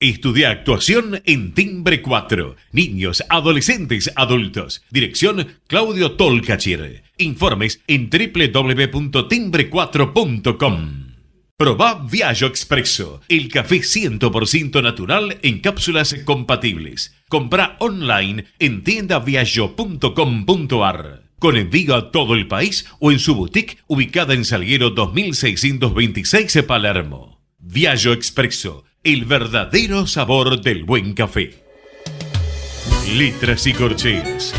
Estudia actuación en Timbre 4. Niños, adolescentes, adultos. Dirección Claudio Tolcachir. Informes en www.timbre4.com. Probá Viaggio Expresso, el café 100% natural en cápsulas compatibles. Comprá online en tiendaviaggio.com.ar. Con envío a todo el país o en su boutique ubicada en Salguero 2626 Palermo. Viaggio Expresso, el verdadero sabor del buen café. Letras y corcheas.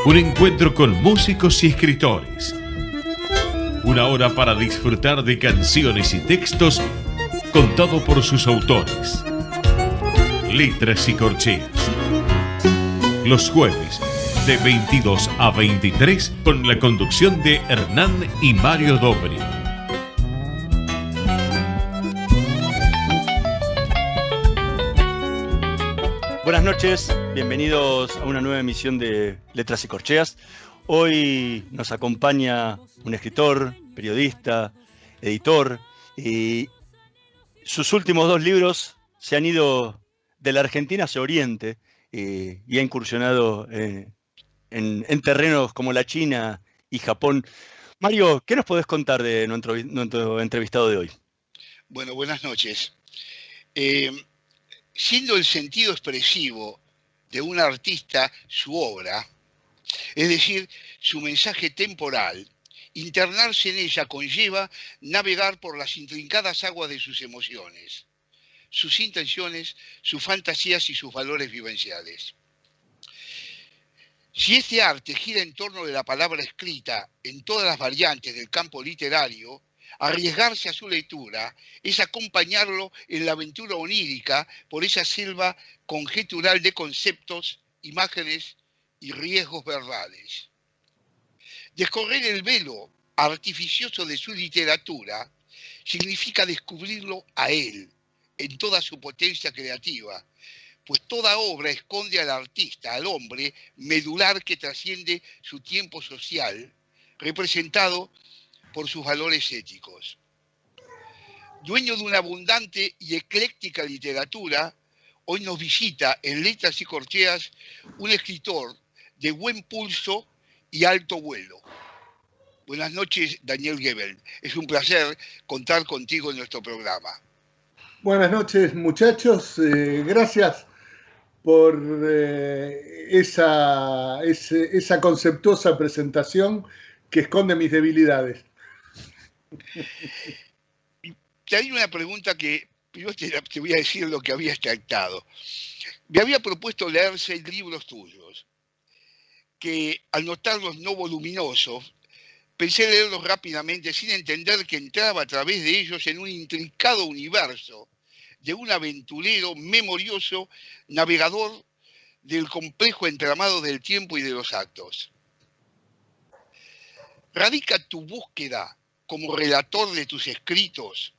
Un encuentro con músicos y escritores. Una hora para disfrutar de canciones y textos contado por sus autores. Letras y corcheas. Los jueves de 22 a 23 con la conducción de Hernán y Mario Dobri. Buenas noches, bienvenidos a una nueva emisión de Letras y Corcheas. Hoy nos acompaña un escritor, periodista, editor, y sus últimos dos libros se han ido de la Argentina hacia Oriente y ha incursionado en terrenos como la China y Japón. Mario, ¿qué nos podés contar de nuestro entrevistado de hoy? Bueno, buenas noches. Siendo el sentido expresivo de un artista su obra, es decir, su mensaje temporal, internarse en ella conlleva navegar por las intrincadas aguas de sus emociones, sus intenciones, sus fantasías y sus valores vivenciales. Si este arte gira en torno de la palabra escrita en todas las variantes del campo literario, arriesgarse a su lectura es acompañarlo en la aventura onírica por esa selva conjetural de conceptos, imágenes y riesgos verdades. Descorrer el velo artificioso de su literatura significa descubrirlo a él en toda su potencia creativa, pues toda obra esconde al artista, al hombre medular que trasciende su tiempo social, representado por sus valores éticos. Dueño de una abundante y ecléctica literatura, hoy nos visita en Letras y Corcheas un escritor de buen pulso y alto vuelo. Buenas noches, Daniel Gebel. Es un placer contar contigo en nuestro programa. Buenas noches, muchachos. Gracias por esa conceptuosa presentación que esconde mis debilidades. Te hay una pregunta que yo te voy a decir lo que había extractado. Me había propuesto leer 6 libros tuyos, que al notarlos no voluminosos, pensé leerlos rápidamente sin entender que entraba a través de ellos en un intrincado universo de un aventurero memorioso, navegador del complejo entramado del tiempo y de los actos. ¿Radica tu búsqueda como relator de tus escritos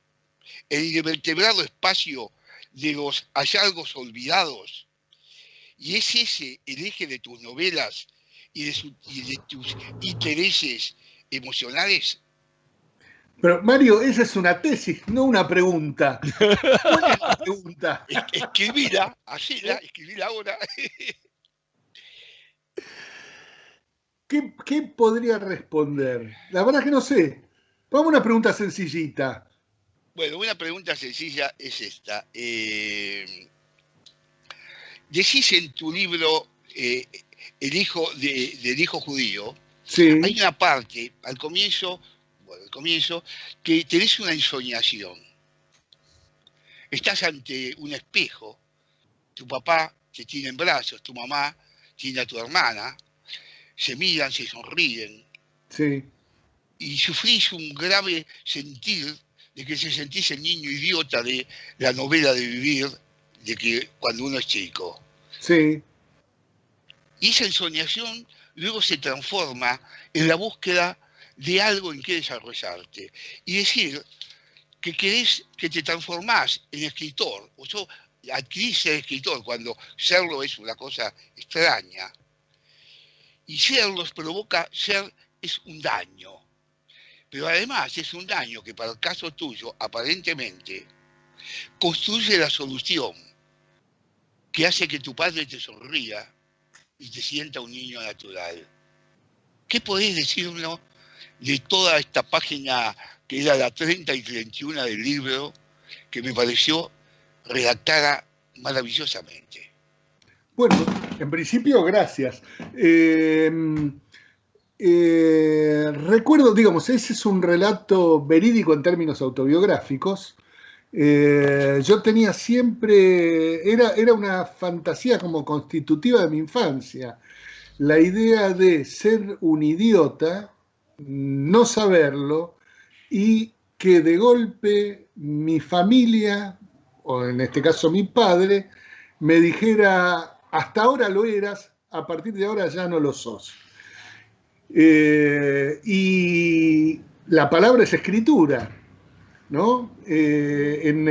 en el invertebrado espacio de los hallazgos olvidados? ¿Y es ese el eje de tus novelas y de tus intereses emocionales? Pero, Mario, esa es una tesis, no una pregunta. ¿Cuál es la pregunta? Escribila, hacela, escribila ahora. ¿Qué podría responder? La verdad que no sé. Vamos a una pregunta sencillita. Bueno, una pregunta sencilla es esta. Decís en tu libro El hijo del hijo judío, Sí. Hay una parte al comienzo, que tenés una ensoñación. Estás ante un espejo, tu papá te tiene en brazos, tu mamá tiene a tu hermana, se miran, se sonríen. Sí. Y sufrís un grave sentir de que se sentís el niño idiota de la novela de vivir, de que cuando uno es chico. Sí. Y esa ensoñación luego se transforma en la búsqueda de algo en que desarrollarte. Y decir que querés, que te transformás en escritor, o yo adquirís ser escritor cuando serlo es una cosa extraña. Y serlos provoca, ser es un daño. Pero además es un daño que para el caso tuyo, aparentemente, construye la solución que hace que tu padre te sonría y te sienta un niño natural. ¿Qué podés decirnos de toda esta página que era la 30 y 31 del libro, que me pareció redactada maravillosamente? Bueno, en principio, gracias. Recuerdo, digamos, ese es un relato verídico en términos autobiográficos. Yo tenía siempre, era una fantasía como constitutiva de mi infancia, la idea de ser un idiota, no saberlo, y que de golpe mi familia, o en este caso mi padre, me dijera, hasta ahora lo eras, a partir de ahora ya no lo sos. Y la palabra es escritura, ¿no? En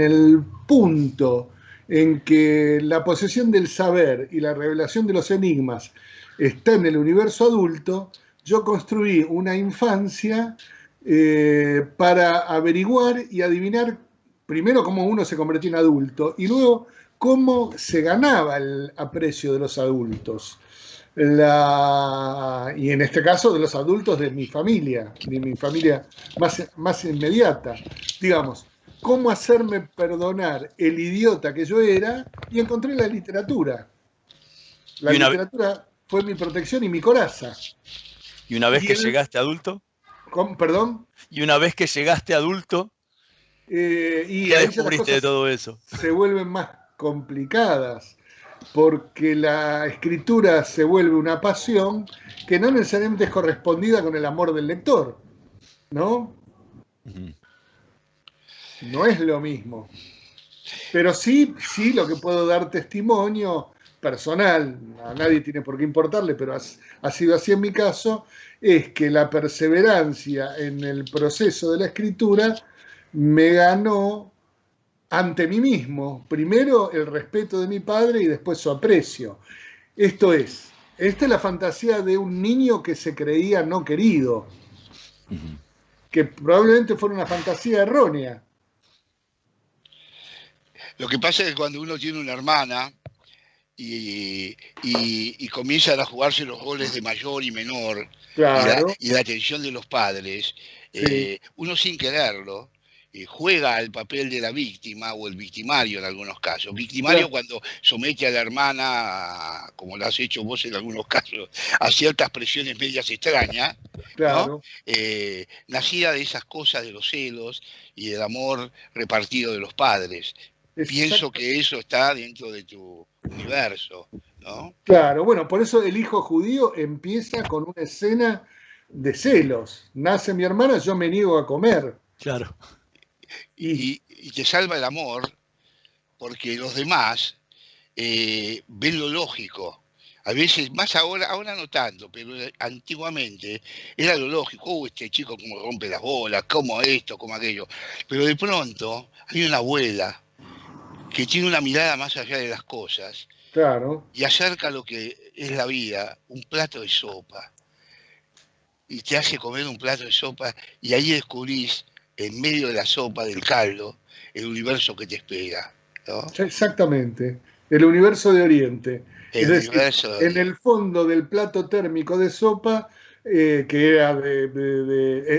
el punto en que la posesión del saber y la revelación de los enigmas está en el universo adulto, yo construí una infancia para averiguar y adivinar primero cómo uno se convertía en adulto y luego cómo se ganaba el aprecio de los adultos. Y en este caso de los adultos de mi familia más inmediata. Digamos, cómo hacerme perdonar el idiota que yo era, y encontré la literatura. La literatura fue mi protección y mi coraza. ¿Y una vez que llegaste adulto? ¿Perdón? ¿Y una vez que llegaste adulto? ¿Qué descubriste de todo eso? Se vuelven más complicadas, porque la escritura se vuelve una pasión que no necesariamente es correspondida con el amor del lector, ¿no? Uh-huh. No es lo mismo. Pero sí lo que puedo dar testimonio personal, a nadie tiene por qué importarle, pero ha sido así en mi caso, es que la perseverancia en el proceso de la escritura me ganó ante mí mismo, primero el respeto de mi padre y después su aprecio. Esta es la fantasía de un niño que se creía no querido, uh-huh, que probablemente fuera una fantasía errónea. Lo que pasa es que cuando uno tiene una hermana y comienzan a jugarse los roles de mayor y menor, claro, y la atención de los padres, sí, uno sin quererlo juega al papel de la víctima o el victimario en algunos casos. Victimario, claro, cuando somete a la hermana, como lo has hecho vos en algunos casos, a ciertas presiones medias extrañas, claro, ¿no? Nacida de esas cosas de los celos y del amor repartido de los padres. Exacto. Pienso que eso está dentro de tu universo, ¿no? Claro, bueno, por eso El hijo judío empieza con una escena de celos. Nace mi hermana, yo me niego a comer. Claro. Y te salva el amor, porque los demás ven lo lógico. A veces, más ahora no tanto, pero antiguamente era lo lógico. Este chico como rompe las bolas, como esto, como aquello. Pero de pronto hay una abuela que tiene una mirada más allá de las cosas, claro, y acerca lo que es la vida, un plato de sopa, y te hace comer un plato de sopa, y ahí descubrís, en medio de la sopa, del caldo, el universo que te espera, ¿no? Exactamente, el universo de Oriente. Es decir, en el fondo del plato térmico de sopa, que era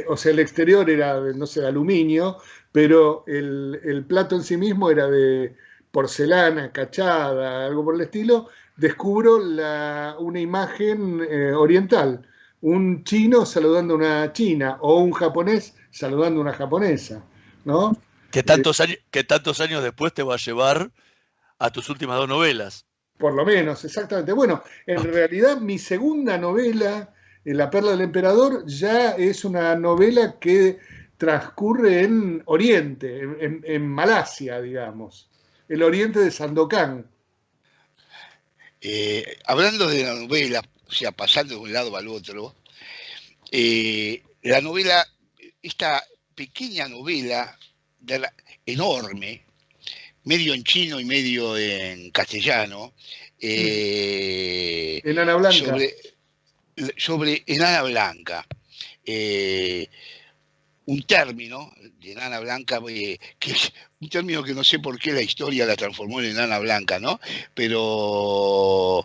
o sea, el exterior era de, no sé, de aluminio, pero el plato en sí mismo era de porcelana, cachada, algo por el estilo, descubro una imagen oriental, un chino saludando a una china, o un japonés saludando a una japonesa, ¿no? Que tantos años después te va a llevar a tus últimas 2 novelas. Por lo menos, exactamente. Bueno, en realidad mi segunda novela, La perla del emperador, ya es una novela que transcurre en Oriente, en Malasia, digamos, el Oriente de Sandokan. Hablando de la novela, o sea, pasando de un lado al otro, la novela, esta pequeña novela enorme, medio en chino y medio en castellano, Enana Blanca. sobre Enana Blanca. un término de enana blanca, que es un término que no sé por qué la historia la transformó en enana blanca, ¿no? Pero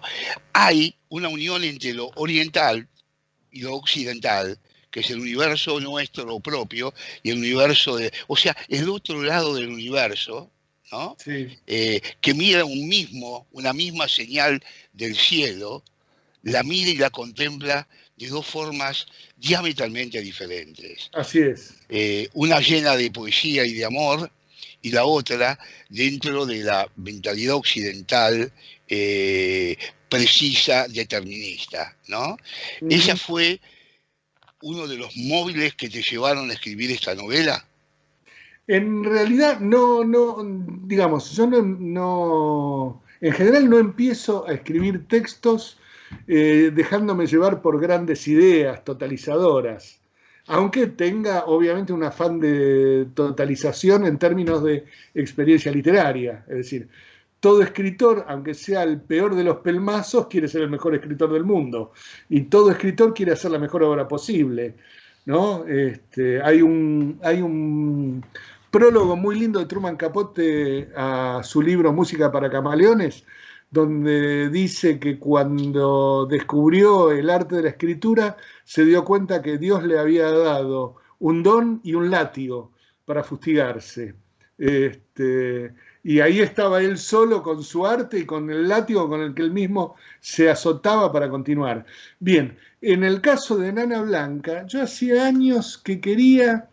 hay una unión entre lo oriental y lo occidental, que es el universo nuestro propio y el universo o sea, el otro lado del universo, ¿no? Sí. Que mira una misma señal del cielo, la mira y la contempla de dos formas diametralmente diferentes. Así es. Una llena de poesía y de amor, y la otra dentro de la mentalidad occidental precisa, determinista, ¿no? ¿Esa fue uno de los móviles que te llevaron a escribir esta novela? En realidad, no, digamos, yo en general no empiezo a escribir textos dejándome llevar por grandes ideas totalizadoras, aunque tenga obviamente un afán de totalización en términos de experiencia literaria. Es decir, todo escritor, aunque sea el peor de los pelmazos, quiere ser el mejor escritor del mundo. Y todo escritor quiere hacer la mejor obra posible, ¿no? Hay un prólogo muy lindo de Truman Capote a su libro Música para Camaleones, donde dice que cuando descubrió el arte de la escritura, se dio cuenta que Dios le había dado un don y un látigo para fustigarse. Y ahí estaba él solo con su arte y con el látigo con el que él mismo se azotaba para continuar. Bien, en el caso de Enana Blanca, yo hacía años que quería,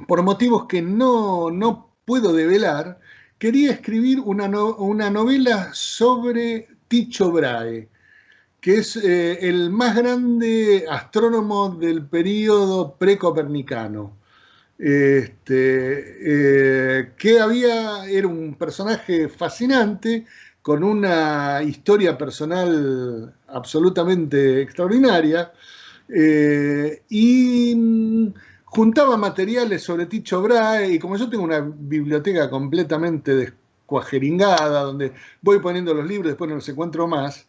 por motivos que no puedo develar, quería escribir una novela sobre Tycho Brahe, que es el más grande astrónomo del período precopernicano. Era un personaje fascinante, con una historia personal absolutamente extraordinaria, y juntaba materiales sobre Tycho Brahe, y como yo tengo una biblioteca completamente descuajeringada, donde voy poniendo los libros, después no los encuentro más,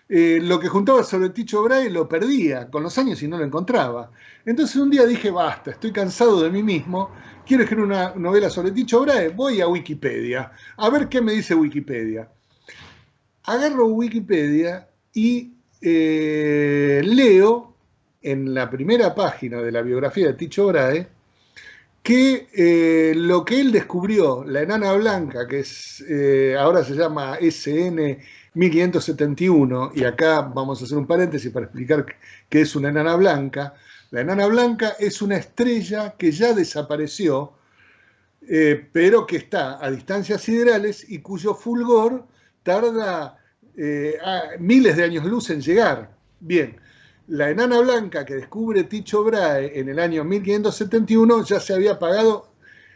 lo que juntaba sobre Tycho Brahe lo perdía con los años y no lo encontraba. Entonces un día dije, basta, estoy cansado de mí mismo, quiero escribir una novela sobre Tycho Brahe, voy a Wikipedia, a ver qué me dice Wikipedia. Agarro Wikipedia y leo en la primera página de la biografía de Tycho Brahe que lo que él descubrió, la enana blanca, que ahora se llama SN 1571, y acá vamos a hacer un paréntesis para explicar qué es una enana blanca. La enana blanca es una estrella que ya desapareció, pero que está a distancias siderales y cuyo fulgor tarda miles de años luz en llegar. Bien, la enana blanca que descubre Tycho Brahe en el año 1571 ya se había apagado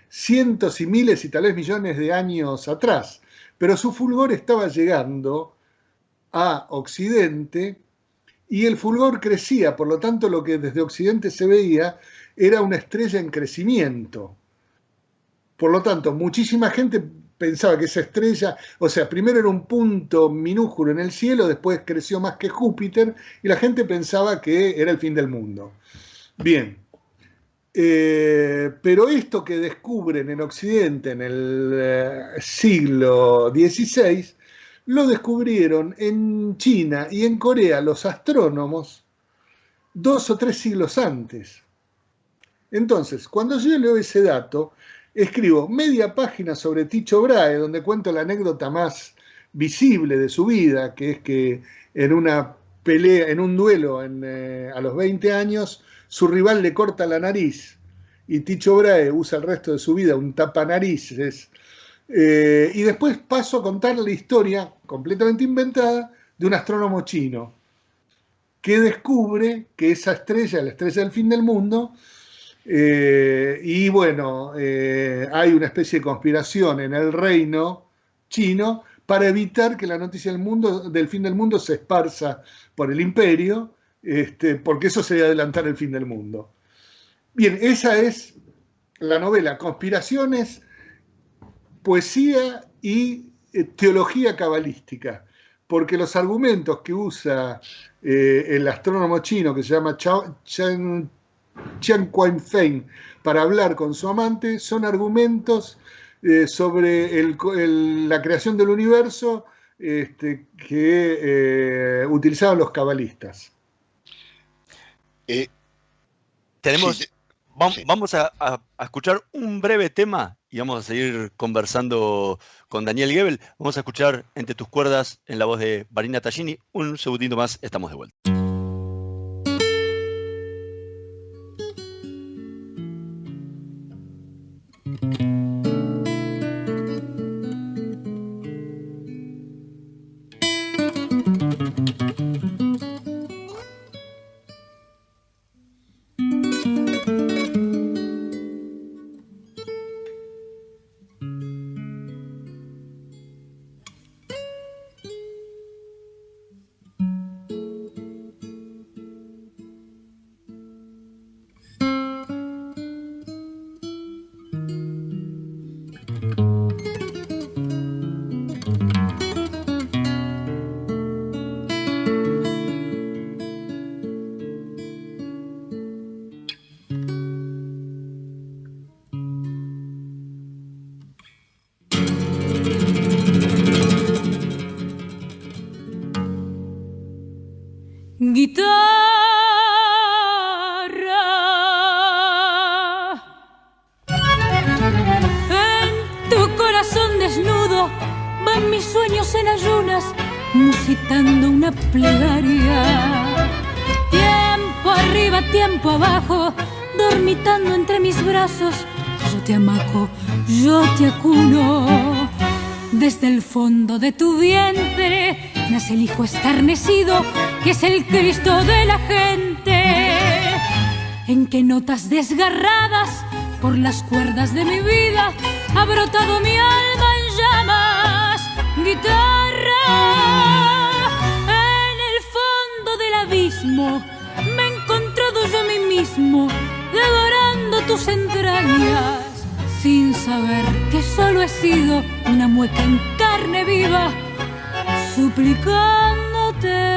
cientos y miles y tal vez millones de años atrás, pero su fulgor estaba llegando a Occidente y el fulgor crecía, por lo tanto lo que desde Occidente se veía era una estrella en crecimiento. Por lo tanto, muchísima gente pensaba que esa estrella, o sea, primero era un punto minúsculo en el cielo, después creció más que Júpiter, y la gente pensaba que era el fin del mundo. Bien, pero esto que descubren en Occidente en el siglo XVI, lo descubrieron en China y en Corea los astrónomos 2 o 3 siglos antes. Entonces, cuando yo leo ese dato, escribo media página sobre Tycho Brahe, donde cuento la anécdota más visible de su vida, que es que en una pelea, en un duelo a los 20 años, su rival le corta la nariz y Tycho Brahe usa el resto de su vida un tapanarices. Y después paso a contar la historia completamente inventada de un astrónomo chino que descubre que esa estrella es la estrella del fin del mundo. Y bueno, hay una especie de conspiración en el reino chino para evitar que la noticia del fin del mundo se esparza por el imperio, porque eso sería adelantar el fin del mundo. Bien, esa es la novela, conspiraciones, poesía y teología cabalística, porque los argumentos que usa el astrónomo chino que se llama Chen Chiang Kai-shek para hablar con su amante son argumentos sobre la creación del universo que utilizaban los cabalistas. Vamos a escuchar un breve tema y vamos a seguir conversando con Daniel Goebel. Vamos a escuchar Entre tus cuerdas en la voz de Marina Tallini. Un segundito más, estamos de vuelta. Guitarra, en tu corazón desnudo van mis sueños en ayunas, musitando una plegaria. Tiempo arriba, tiempo abajo, dormitando entre mis brazos. Yo te amaco, yo te acuno. Desde el fondo de tu vientre nace el hijo escarnecido, que es el Cristo de la gente. En que notas desgarradas por las cuerdas de mi vida ha brotado mi alma en llamas. Guitarra, en el fondo del abismo me he encontrado yo a mí mismo, devorando tus entrañas, sin saber que solo he sido una mueca en carne viva, suplicándote.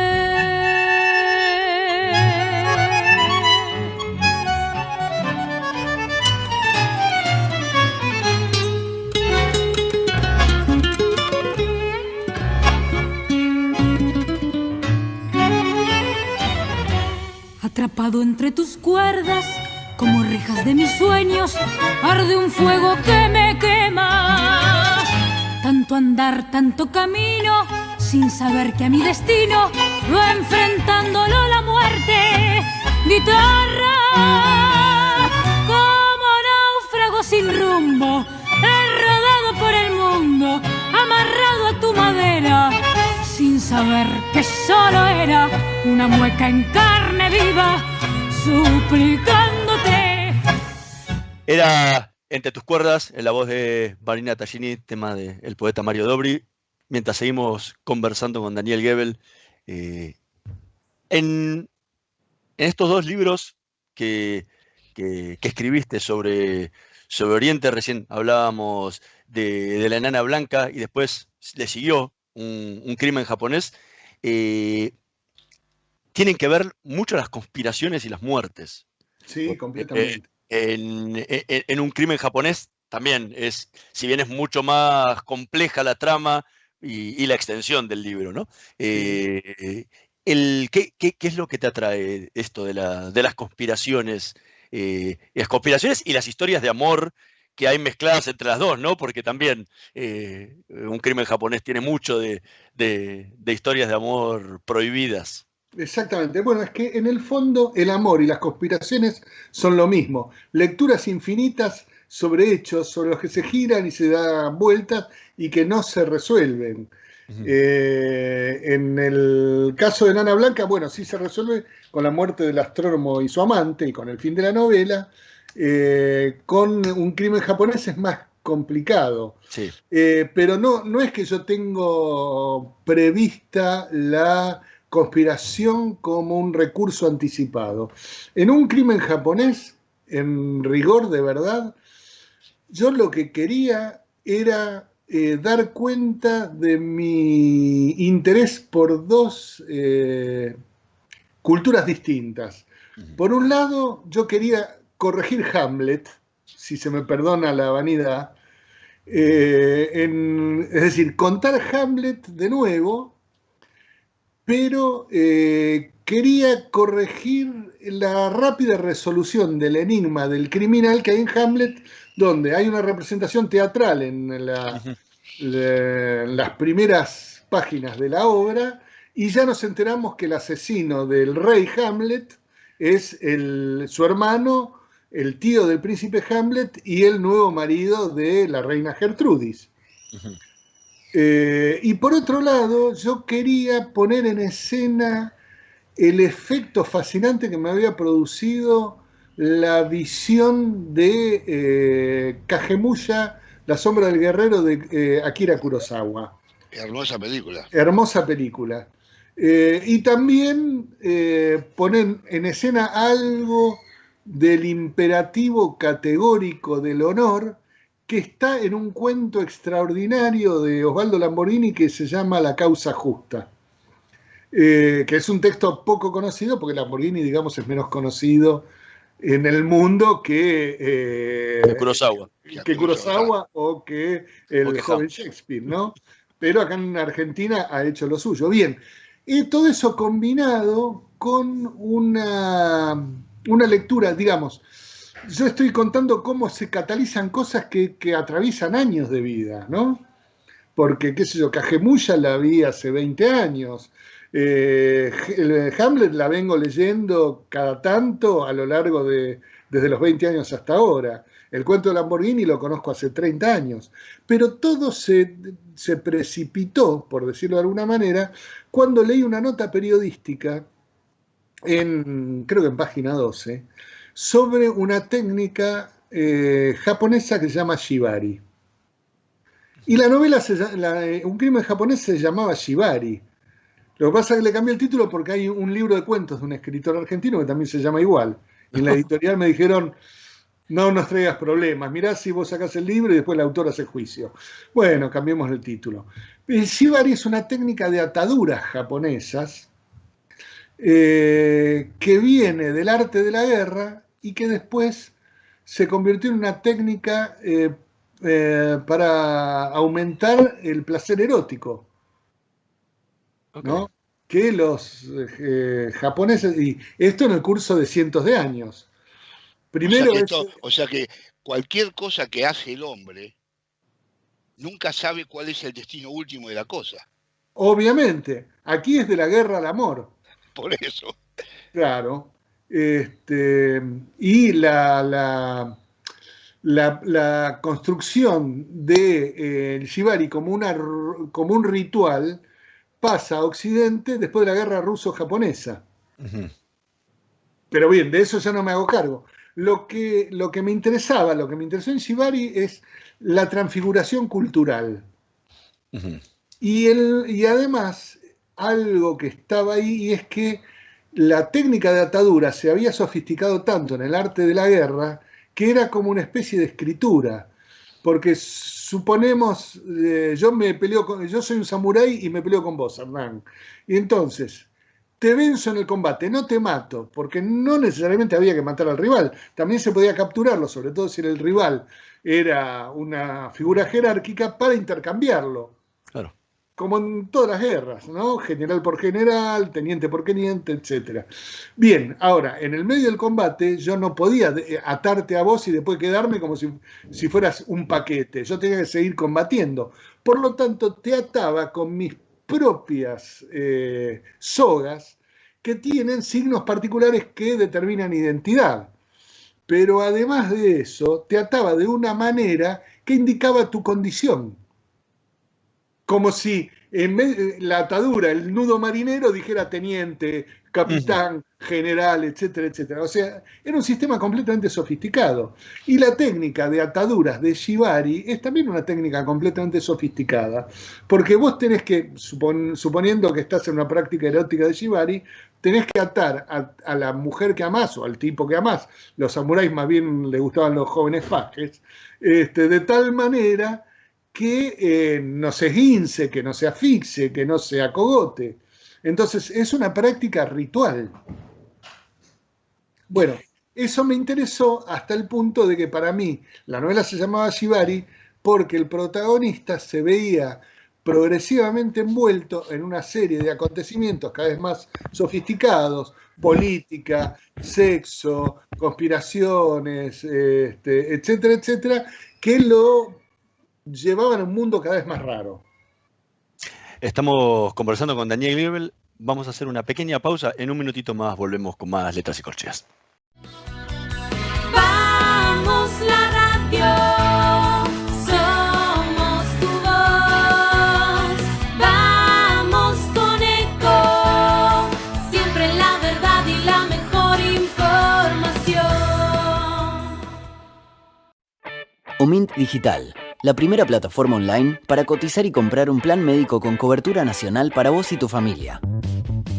Atrapado entre tus cuerdas, como rejas de mis sueños, arde un fuego que me quema. Tanto andar, tanto camino, sin saber que a mi destino va enfrentándolo la muerte. Guitarra, como náufrago sin rumbo, he rodado por el mundo, amarrado a tu madera, sin saber que solo era una mueca en carne viva, suplicándote. Era Entre tus cuerdas, en la voz de Marina Tallini, tema del poeta Mario Dobri. Mientras seguimos conversando con Daniel Goebel, en estos dos libros que escribiste sobre Oriente, recién hablábamos de La enana blanca y después le siguió un crimen japonés, tienen que ver mucho las conspiraciones y las muertes. Sí, completamente. En un crimen japonés también es, si bien es mucho más compleja la trama y la extensión del libro, ¿no? ¿Qué es lo que te atrae esto de las conspiraciones? Las conspiraciones y las historias de amor que hay mezcladas entre las dos, ¿no? Porque también un crimen japonés tiene mucho de historias de amor prohibidas. Exactamente. Bueno, es que en el fondo el amor y las conspiraciones son lo mismo. Lecturas infinitas sobre hechos, sobre los que se giran y se dan vueltas y que no se resuelven. Uh-huh. En el caso de Enana Blanca, bueno, sí se resuelve con la muerte del astrónomo y su amante y con el fin de la novela. Con un crimen japonés es más complicado. Sí. Pero no es que yo tengo prevista la conspiración como un recurso anticipado. En un crimen japonés, en rigor de verdad, yo lo que quería era dar cuenta de mi interés por dos culturas distintas. Por un lado, yo quería corregir Hamlet, si se me perdona la vanidad, es decir, contar Hamlet de nuevo, pero quería corregir la rápida resolución del enigma del criminal que hay en Hamlet, donde hay una representación teatral en las primeras páginas de la obra, y ya nos enteramos que el asesino del rey Hamlet es su hermano, el tío del príncipe Hamlet y el nuevo marido de la reina Gertrudis. Y por otro lado, yo quería poner en escena el efecto fascinante que me había producido la visión de Kagemusha, La sombra del guerrero, de Akira Kurosawa. Hermosa película. Hermosa película. Y también poner en escena algo del imperativo categórico del honor, que está en un cuento extraordinario de Osvaldo Lamborghini que se llama La causa justa, que es un texto poco conocido, porque Lamborghini, digamos, es menos conocido en el mundo que Kurosawa. Que Kurosawa o que el joven Shakespeare, ¿no? Pero acá en Argentina ha hecho lo suyo. Bien, y todo eso combinado con una lectura, digamos, yo estoy contando cómo se catalizan cosas que atraviesan años de vida, ¿no? Porque, qué sé yo, Kagemusha la vi hace 20 años. Hamlet la vengo leyendo cada tanto a lo largo desde los 20 años hasta ahora. El cuento de Lamborghini lo conozco hace 30 años. Pero todo se precipitó, por decirlo de alguna manera, cuando leí una nota periodística, creo que en página 12, sobre una técnica japonesa que se llama shibari. Y la novela, Un crimen japonés, se llamaba Shibari. Lo que pasa es que le cambié el título porque hay un libro de cuentos de un escritor argentino que también se llama igual. Y en la editorial me dijeron, no nos traigas problemas, mirá si vos sacás el libro y después el autor hace juicio. Bueno, cambiemos el título. El shibari es una técnica de ataduras japonesas que viene del arte de la guerra y que después se convirtió en una técnica para aumentar el placer erótico, ¿no? Okay. Que los japoneses, y esto en el curso de cientos de años. Primero o sea que cualquier cosa que hace el hombre nunca sabe cuál es el destino último de la cosa. Obviamente, aquí es de la guerra al amor. Por eso. Claro. Y la construcción del shibari como un ritual pasa a Occidente después de la guerra ruso-japonesa. Pero bien, de eso ya no me hago cargo. Lo que me interesó en shibari es la transfiguración cultural. Y además, algo que estaba ahí, y es que la técnica de atadura se había sofisticado tanto en el arte de la guerra que era como una especie de escritura. Porque suponemos, yo soy un samurái y me peleo con vos, Hernán. Y entonces, te venzo en el combate, no te mato, porque no necesariamente había que matar al rival. También se podía capturarlo, sobre todo si el rival era una figura jerárquica, para intercambiarlo. Claro. Como en todas las guerras, ¿no? General por general, teniente por teniente, etc. Bien, ahora, en el medio del combate, yo no podía atarte a vos y después quedarme como si fueras un paquete. Yo tenía que seguir combatiendo. Por lo tanto, te ataba con mis propias sogas que tienen signos particulares que determinan identidad. Pero además de eso, te ataba de una manera que indicaba tu condición. Como si en la atadura, el nudo marinero, dijera teniente, capitán, general, etcétera, etcétera. O sea, era un sistema completamente sofisticado. Y la técnica de ataduras de shibari es también una técnica completamente sofisticada, porque vos tenés que, suponiendo que estás en una práctica erótica de shibari, tenés que atar a la mujer que amás o al tipo que amás. Los samuráis más bien les gustaban los jóvenes fajes, de tal manera que no se esguince, que no se asfixie, que no se acogote. Entonces, es una práctica ritual. Bueno, eso me interesó hasta el punto de que para mí la novela se llamaba Shibari porque el protagonista se veía progresivamente envuelto en una serie de acontecimientos cada vez más sofisticados, política, sexo, conspiraciones, etcétera, etcétera, que lo llevaban a un mundo cada vez más raro. Estamos conversando con Daniel Liebel. Vamos a hacer una pequeña pausa. En un minutito más volvemos con más Letras y Corcheas. Vamos la radio, somos tu voz. Vamos con Eco, siempre la verdad y la mejor información. Omint Digital, la primera plataforma online para cotizar y comprar un plan médico con cobertura nacional para vos y tu familia.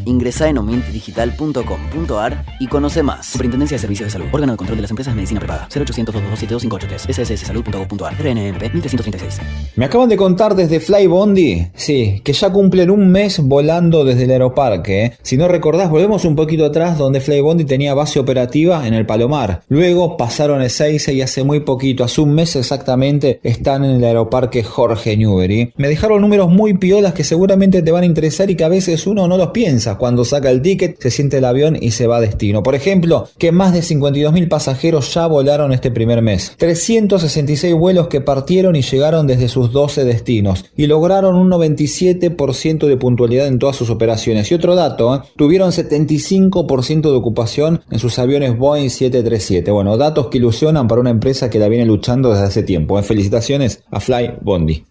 Ingresá en omintdigital.com.ar y conoce más. Superintendencia de Servicios de Salud. Órgano de control de las empresas de medicina prepaga. 0800-227-258. SSSsalud.gov.ar. RNMP 1336. Me acaban de contar desde Fly Bondi, sí, que ya cumplen un mes volando desde el aeroparque. Si no recordás, volvemos un poquito atrás donde Fly Bondi tenía base operativa en el Palomar. Luego pasaron a Ezeiza y hace muy poquito, hace un mes exactamente, están en el aeroparque Jorge Newbery. Me dejaron números muy piolas que seguramente te van a interesar y que a veces uno no los piensa. Cuando saca el ticket, se siente el avión y se va a destino. Por ejemplo, que más de 52.000 pasajeros ya volaron este primer mes. 366 vuelos que partieron y llegaron desde sus 12 destinos. Y lograron un 97% de puntualidad en todas sus operaciones. Y otro dato, tuvieron 75% de ocupación en sus aviones Boeing 737. Bueno, datos que ilusionan para una empresa que la viene luchando desde hace tiempo. Felicitaciones a Fly Bondi.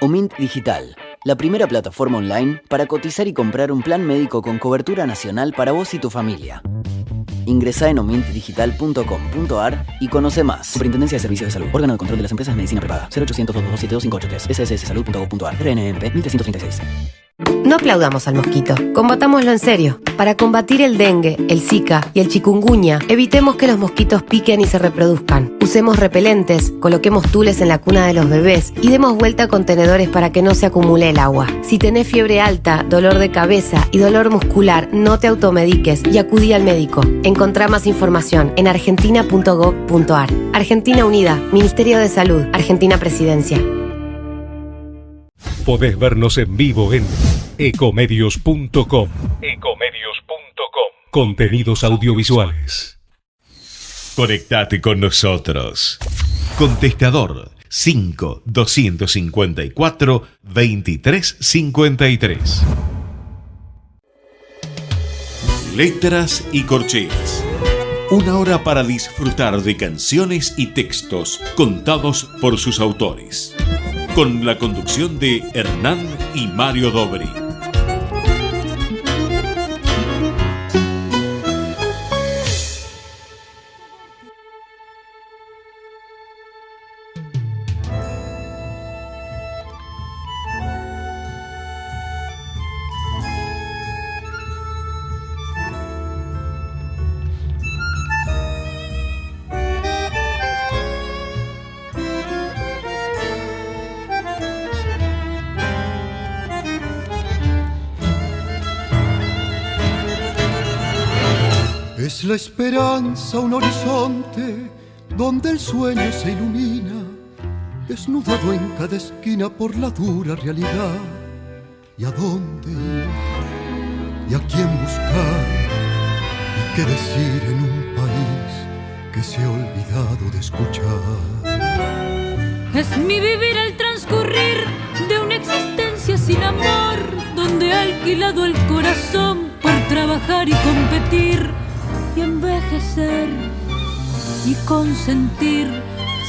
Omint Digital, la primera plataforma online para cotizar y comprar un plan médico con cobertura nacional para vos y tu familia. Ingresá en omintdigital.com.ar y conoce más. Superintendencia de Servicios de Salud. Órgano de control de las empresas de medicina prepaga. 0800-227-258. SSSsalud.gov.ar. RNMP 1336. No aplaudamos al mosquito, combatámoslo en serio. Para combatir el dengue, el zika y el chikungunya, evitemos que los mosquitos piquen y se reproduzcan. Usemos repelentes, coloquemos tules en la cuna de los bebés y demos vuelta a contenedores para que no se acumule el agua. Si tenés fiebre alta, dolor de cabeza y dolor muscular, no te automediques y acudí al médico. Encontrá más información en argentina.gov.ar. Argentina Unida, Ministerio de Salud, Argentina Presidencia. Podés vernos en vivo en ecomedios.com. Contenidos audiovisuales. Conectate con nosotros. Contestador 5-254-2353. Letras y Corcheas. Una hora para disfrutar de canciones y textos contados por sus autores. Con la conducción de Hernán y Mario Dobri. Es la esperanza un horizonte donde el sueño se ilumina, desnudado en cada esquina por la dura realidad. ¿Y a dónde ir? ¿Y a quién buscar? ¿Y qué decir en un país que se ha olvidado de escuchar? Es mi vivir el transcurrir de una existencia sin amor, donde he alquilado el corazón por trabajar y competir, y envejecer y consentir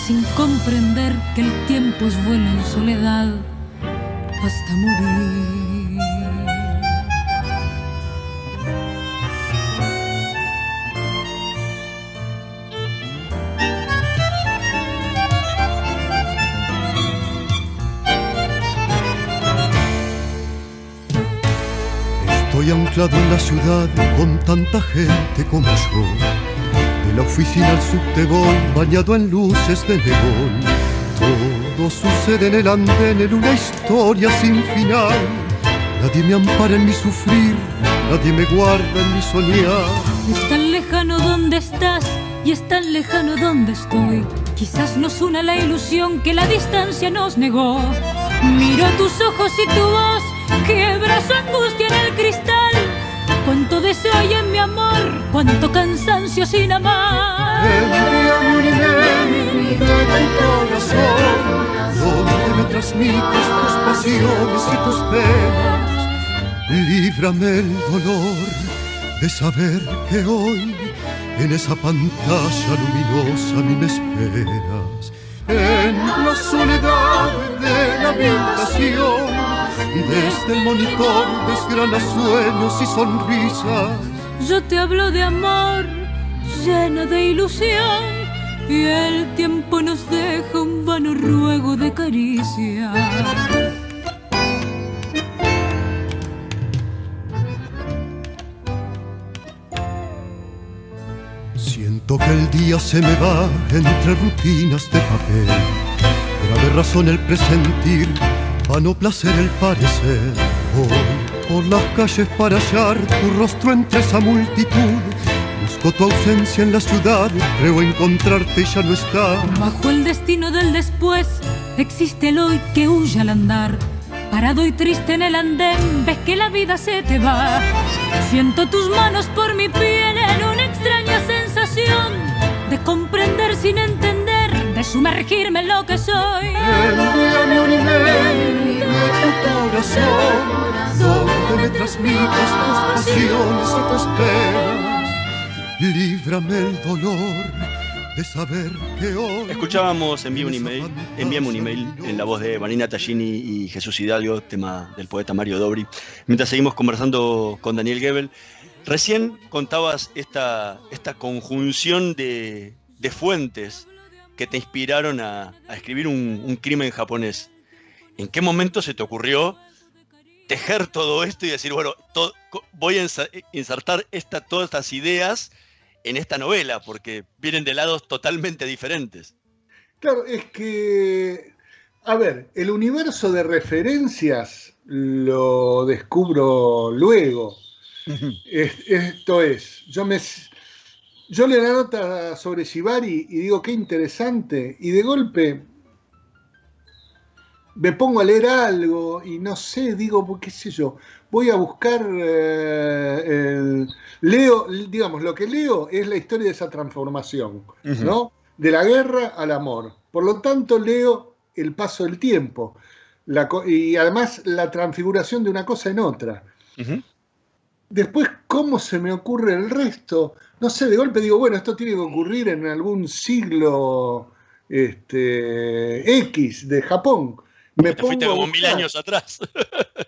sin comprender que el tiempo es vuelo en soledad hasta morir. Estoy anclado en la ciudad con tanta gente como yo. De la oficina al subte voy, bañado en luces de neón. Todo sucede en el andén, en una historia sin final. Nadie me ampara en mi sufrir, nadie me guarda en mi soñar. Es tan lejano donde estás y es tan lejano donde estoy. Quizás nos una la ilusión que la distancia nos negó. Miro tus ojos y tu voz, quiebra su angustia en el cristal. Cuánto deseo hay en mi amor, cuánto cansancio sin amar. Envíame un email del corazón, donde me transmites tus pasiones y tus penas. Líbrame el dolor de saber que hoy en esa pantalla luminosa a mí me esperas. En la soledad de la habitación, desde el monitor desgrana sueños y sonrisas. Yo te hablo de amor, llena de ilusión, y el tiempo nos deja un vano ruego de caricia. Siento que el día se me va entre rutinas de papel. Grave razón el presentir, vano placer el parecer. Hoy por las calles para hallar tu rostro entre esa multitud. Busco tu ausencia en la ciudad, creo encontrarte y ya no está. Bajo el destino del después existe el hoy que huye al andar. Parado y triste en el andén, ves que la vida se te va. Siento tus manos por mi piel en una extraña sensación de comprender sin entender, de sumergirme en lo que soy. Envíame un email de tu corazón, donde me transmites tus pasiones y tus penas. Líbrame el dolor de saber que hoy... Escuchábamos Envíame un email en la voz de Vanina Tallini y Jesús Hidalgo, tema del poeta Mario Dobri. Mientras seguimos conversando con Daniel Goebel, recién contabas esta conjunción de fuentes que te inspiraron a escribir un crimen japonés. ¿En qué momento se te ocurrió tejer todo esto y decir, bueno, voy a insertar todas estas ideas en esta novela, porque vienen de lados totalmente diferentes? Claro, es que, a ver, el universo de referencias lo descubro luego. Esto es, yo leo la nota sobre Shibari y digo, qué interesante, y de golpe me pongo a leer algo y no sé, digo, qué sé yo, voy a buscar, leo, digamos, lo que leo es la historia de esa transformación, ¿no? De la guerra al amor. Por lo tanto, leo el paso del tiempo y además la transfiguración de una cosa en otra. Después, ¿cómo se me ocurre el resto? No sé, de golpe digo, bueno, esto tiene que ocurrir en algún siglo X de Japón. Te fuiste como 1000 años atrás.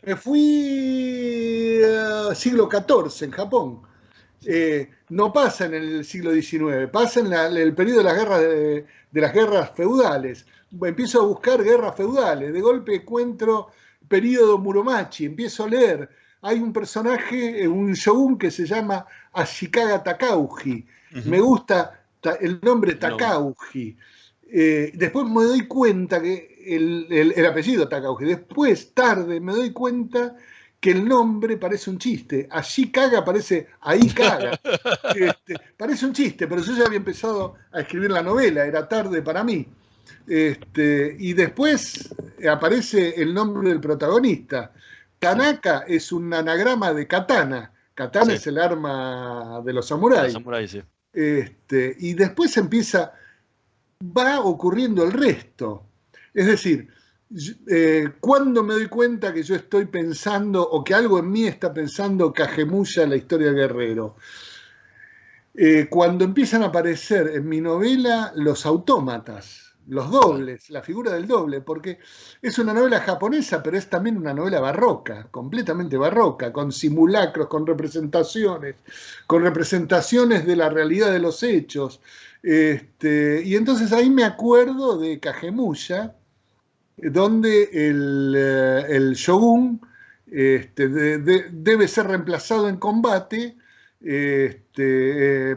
Me fui siglo XIV en Japón. No pasa en el siglo XIX, pasa en el periodo de las guerras feudales. Empiezo a buscar guerras feudales, de golpe encuentro periodo Muromachi, empiezo a leer. Hay un personaje, un shogun que se llama Ashikaga Takauji. Me gusta el nombre Takauji. Después me doy cuenta que el apellido Takauji. Después, tarde, me doy cuenta que el nombre parece un chiste. Ashikaga parece Aikaga. Parece un chiste, pero yo ya había empezado a escribir la novela, era tarde para mí. Y después aparece el nombre del protagonista. Tanaka es un anagrama de katana. Katana es el arma de los samuráis. Y después va ocurriendo el resto. Es decir, cuando me doy cuenta que yo estoy pensando, o que algo en mí está pensando Kagemusha, la historia del guerrero. Cuando empiezan a aparecer en mi novela los autómatas, los dobles, la figura del doble, porque es una novela japonesa, pero es también una novela barroca, completamente barroca, con simulacros, con representaciones de la realidad de los hechos. Y entonces ahí me acuerdo de Kagemusha, donde el shogun debe ser reemplazado en combate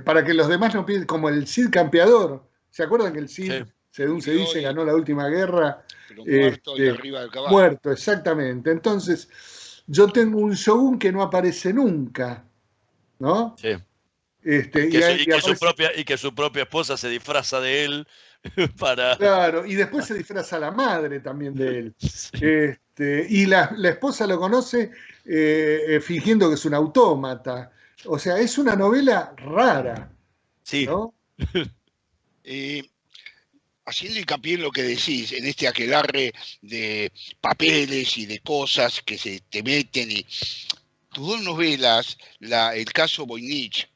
para que los demás no piensen, como el Cid campeador. ¿Se acuerdan que el Cid, según se dice, ganó la última guerra? Pero muerto y arriba del caballo. Muerto, exactamente. Entonces, yo tengo un shogun que no aparece nunca, ¿no? Sí. Y que su propia esposa se disfraza de él para... Claro, y después se disfraza la madre también de él. Sí. Y la esposa lo conoce fingiendo que es un autómata. O sea, es una novela rara. Sí. ¿No? Haciendo hincapié en lo que decís, en este aquelarre de papeles y de cosas que se te meten, y tus dos novelas, el caso Voynich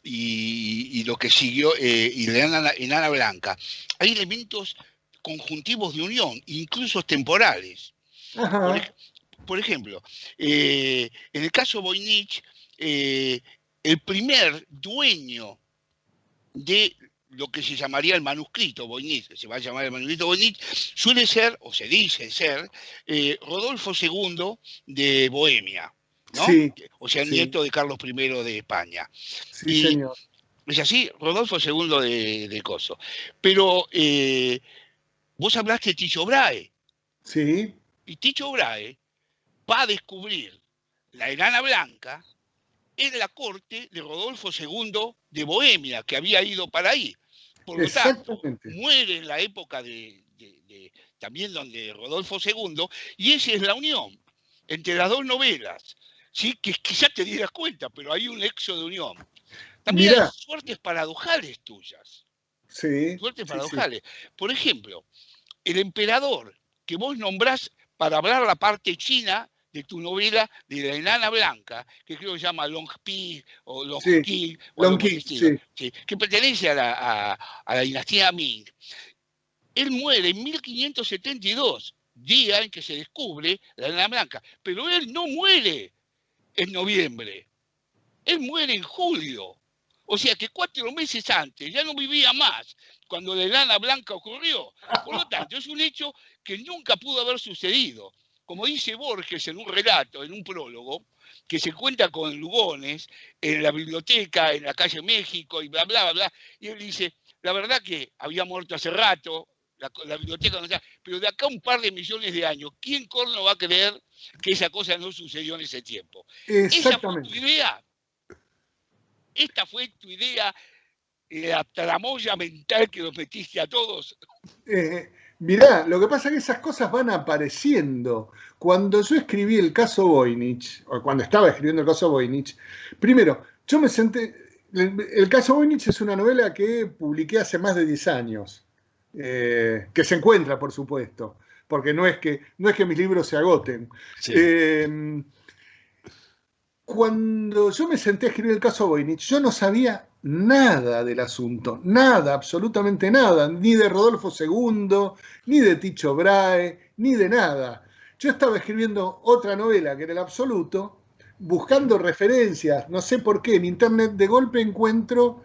y lo que siguió, y Enana Blanca, hay elementos conjuntivos de unión, incluso temporales. Por ejemplo, en el caso Voynich, el primer dueño de lo que se llamaría el manuscrito Voynich, se va a llamar el manuscrito Voynich, suele ser, o se dice ser, Rodolfo II de Bohemia, ¿no? Sí, o sea, el nieto de Carlos I de España. Sí, señor. Es así, Rodolfo II de Coso. Pero vos hablaste de Tycho Brahe. Sí. Y Tycho Brahe va a descubrir la Enana Blanca en la corte de Rodolfo II de Bohemia, que había ido para ahí. Por lo tanto, muere en la época también donde Rodolfo II, y esa es la unión entre las dos novelas, ¿sí? Que quizás te dieras cuenta, pero hay un nexo de unión. También hay suertes paradojales tuyas. Sí. Suertes paradojales. Sí. Por ejemplo, el emperador que vos nombrás para hablar la parte china de tu novela de la Enana Blanca, que creo que se llama Long Pi o Long Qi, que pertenece a la dinastía Ming. Él muere en 1572, día en que se descubre la Enana Blanca, pero él no muere en noviembre, él muere en julio. O sea que 4 meses antes, ya no vivía más cuando la Enana Blanca ocurrió. Por lo tanto, es un hecho que nunca pudo haber sucedido. Como dice Borges en un relato, en un prólogo, que se cuenta con Lugones en la biblioteca, en la calle México, y bla, bla, bla, bla, y él dice, la verdad que había muerto hace rato, la biblioteca no está, pero de acá un par de millones de años, ¿quién corno va a creer que esa cosa no sucedió en ese tiempo? ¿Esa fue tu idea? ¿Esta fue tu idea, la tramoya mental que nos metiste a todos? Mirá, lo que pasa es que esas cosas van apareciendo. Cuando yo escribí el caso Voynich, o cuando estaba escribiendo el caso Voynich, primero, yo me senté... El caso Voynich es una novela que publiqué hace más de 10 años, que se encuentra, por supuesto, porque no es que mis libros se agoten. Sí. Cuando yo me senté a escribir el caso Voynich, yo no sabía nada del asunto, nada, absolutamente nada, ni de Rodolfo II, ni de Tycho Brahe, ni de nada. Yo estaba escribiendo otra novela que era El Absoluto, buscando referencias, no sé por qué, en internet de golpe encuentro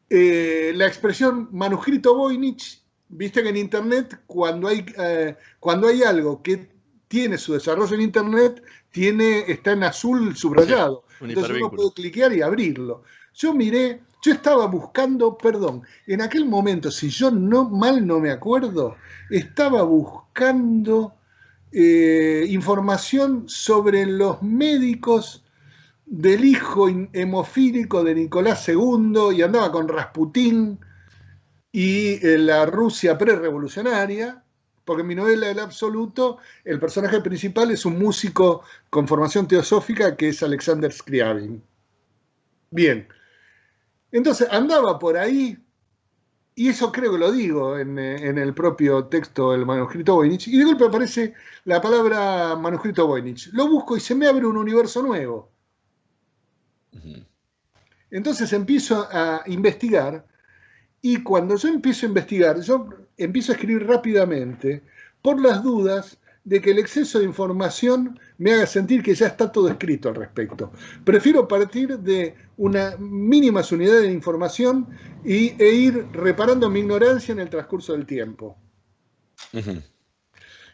la expresión manuscrito Voynich. Viste que en internet cuando hay algo que tiene su desarrollo en internet, está en azul subrayado. Sí, entonces uno puede cliquear y abrirlo. Yo estaba buscando, en aquel momento, si yo mal no me acuerdo, estaba buscando información sobre los médicos del hijo hemofílico de Nicolás II, y andaba con Rasputín y la Rusia prerevolucionaria. Porque en mi novela El Absoluto, el personaje principal es un músico con formación teosófica que es Alexander Scriabin. Bien. Entonces andaba por ahí, y eso creo que lo digo en el propio texto del manuscrito Voynich, y de golpe aparece la palabra manuscrito Voynich. Lo busco y se me abre un universo nuevo. Entonces empiezo a investigar. Y cuando yo empiezo a investigar, yo empiezo a escribir rápidamente por las dudas de que el exceso de información me haga sentir que ya está todo escrito al respecto. Prefiero partir de una mínimas unidades de información e ir reparando mi ignorancia en el transcurso del tiempo.